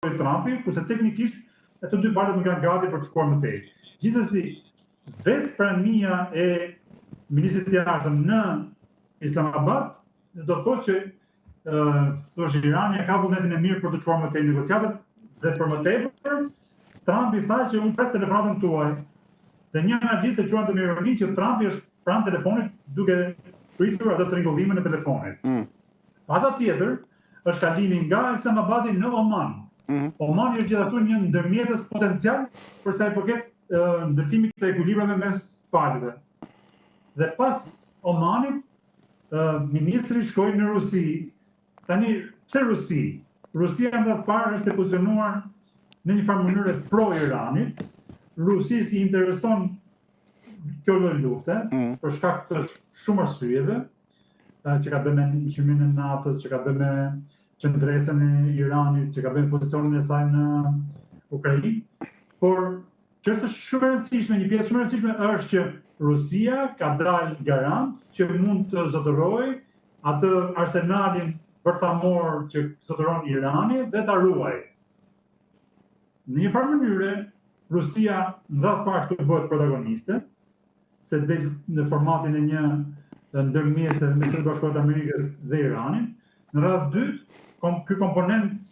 zgjidhoi Trumpi, kurse teknikisht e të dy palët nuk janë gati për të shkuar më tej. Gjithsesi, vetë prania e ministrit të jashtëm në Islamabad do të thotë që Irani ka vullnetin e mirë për të çuar më tej negociatat dhe për më tepër Trumpi tha që unë pres telefonatën tuaj. Dhe një analist e quante me ironi që Trumpi është pranë telefonit duke pritur atë tringullimin e telefonit. Faza tjetër është kalimi nga Islamabadi në Oman. Omani është gjithashtu një ndërmjetës potencial për sa i përket ndërtimit të ekuilibrave mes palëve. Dhe pas Omanit, ministri shkoi në Rusi. Tani, pse Rusi? Rusia në rreth parë është e pozicionuar në një farë mënyrë pro-Iranit. Rusisë i intereson kjo lloj lufte për shkak të shumë arsyeve që ka bërë me ushtrimin e naftës, që ka bërë me qendresën e Iranit, që ka bërë me pozicionin e saj në Ukrainë. Por që është shumë e rëndësishme, një pjesë shumë e rëndësishme është që Rusia ka dalë garant që mund të zotërojë atë arsenalin bërthamor që zotëron Irani dhe ta ruajë. Në një farë mënyre, Rusia në rreth parë këtu bëhet protagoniste, se del në formatin e një ndërmjetëse me Shtetet Bashkuara të Amerikës dhe Iranin. Në radhë dytë, ky komponent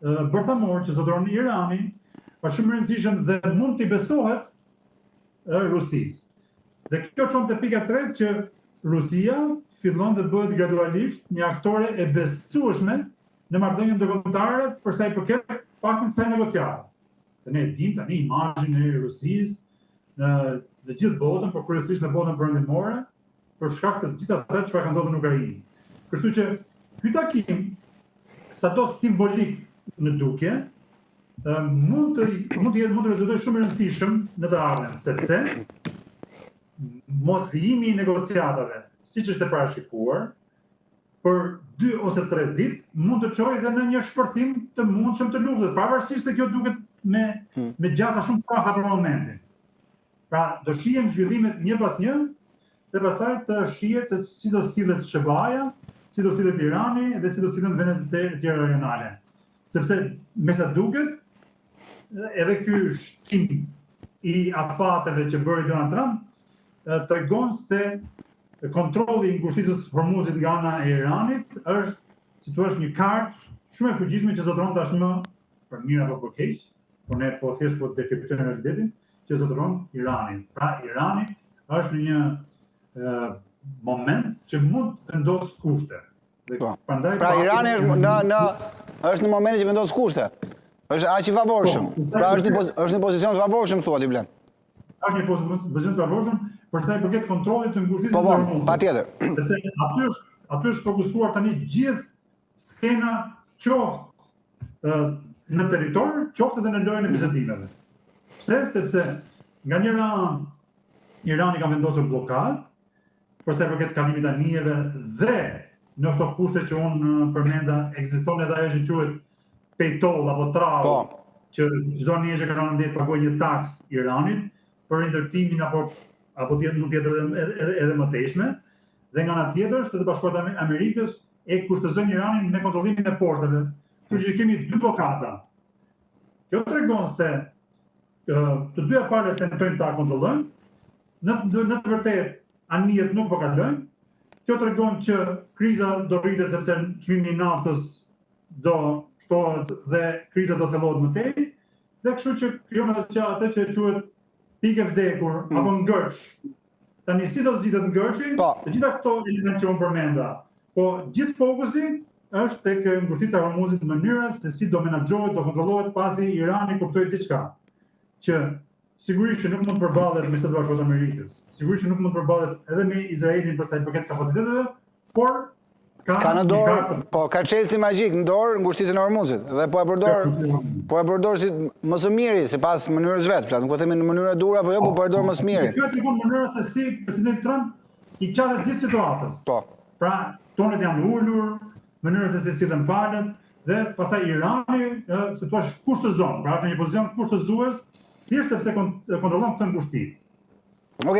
bërthamor që zotëron Iranin është shumë i rëndësishëm dhe mund t'i besohet Rusisë. Dhe kjo çon te pika e tretë që Rusia fillon dhe bëhet gradualisht një aktore e besueshme në marrëdhënien ndërkombëtare për sa i përket paktën kësaj negociate. Ne e dim tani imazhin e Rusisë në gjithë botën, por kryesisht në botën perëndimore, për shkak të gjithë asaj çfarë ka ndodhur në Ukrainë. Kështu që ky takim, sado simbolik në dukje, mund të rezultojë shumë i rëndësishëm në të ardhmen, sepse mos vijimi i negociatave, siç është e parashikuar, për 2 ose 3 ditë mund të çojë edhe në një shpërthim të mundshëm të luftës, pavarësisht se kjo duket me gjasa shumë të pakta për momentin. Pra, do shihen zhvillimet një pas një, dhe pastaj të shihet se si do sillet SBA-ja, si do sillet Irani dhe si do sillen vendet e tjera rajonale. Sepse me sa duket, edhe ky shtim i afateve që bëri Donald Trump tregon se kontrolli i ngushtisës Hormuzit nga ana e Iranit është, si thua, një kartë shumë e fuqishme që zotëron tashmë për mirë apo për keq, por ne po thjesht po dekryptojmë realitetin që zotëron Iranin. Pra Irani është në një moment që mund të vendos kushte. Pra Irani është në momentin që vendos kushte. Është aq i favorshëm. Pra është në pozicion të favorshëm thua ti Blen. Është një pozicion të favorshëm për sa i përket kontrollit të ngushtisës së Hormuzit. Patjetër. Sepse aty është fokusuar tani gjithë skena qoftë në territor, qoftë edhe në lojën e bisedimeve. Pse? Sepse nga njëra anë Irani ka vendosur blokadë për sa i përket kalimit të anijeve dhe në këto kushte që unë përmenda ekziston edhe ajo që quhet pejtoll apo trau, që çdo anije që kërkon ndjet pagoj një taks Iranit për ndërtimin apo mund të jetë edhe më tejshme, dhe nga ana tjetër Shtetet Bashkuara të Amerikës e kushtozojnë Iranin me kontrollimin e porteve. Kështu që kemi 2 blokada. Kjo tregon se të dyja palët tentojnë ta kontrollojnë, në të vërtetë anijet nuk po kalojnë. Kjo tregon që kriza do rritet sepse çmimi i naftës do shtohet dhe kriza do thellohet më tej, dhe kështu që krijon atë që quhet pikë vdekur apo ngërç. Tani si do zgjidhet ngërçi? Të gjitha këto elementë që unë përmenda. Po gjithë fokusi është tek ngushtisa e Hormuzit në mënyrën se si do menaxhohet, do kontrollohet pasi Irani kuptoi diçka. Që sigurisht që nuk mund të përballet me Shtetet Bashkuara të Amerikës. Sigurisht që nuk mund të përballet edhe me Izraelin për sa i përket kapaciteteve, por ka në dorë, ka çelësi magjik në dorë ngushtisën e Hormuzit dhe po e përdor si më së miri sipas mënyrës vet, pra nuk po themi në mënyrë dura apo jo, po përdor më së miri. Kjo është një mënyrë se si presidenti Trump i qatet gjithë situatës. Pra, tonet janë ulur, mënyrë se si sillen palët dhe pastaj Irani, si thua, kushtozon, pra është në një pozicion kushtëzues, thjesht sepse kontrollon këtë ngushticë.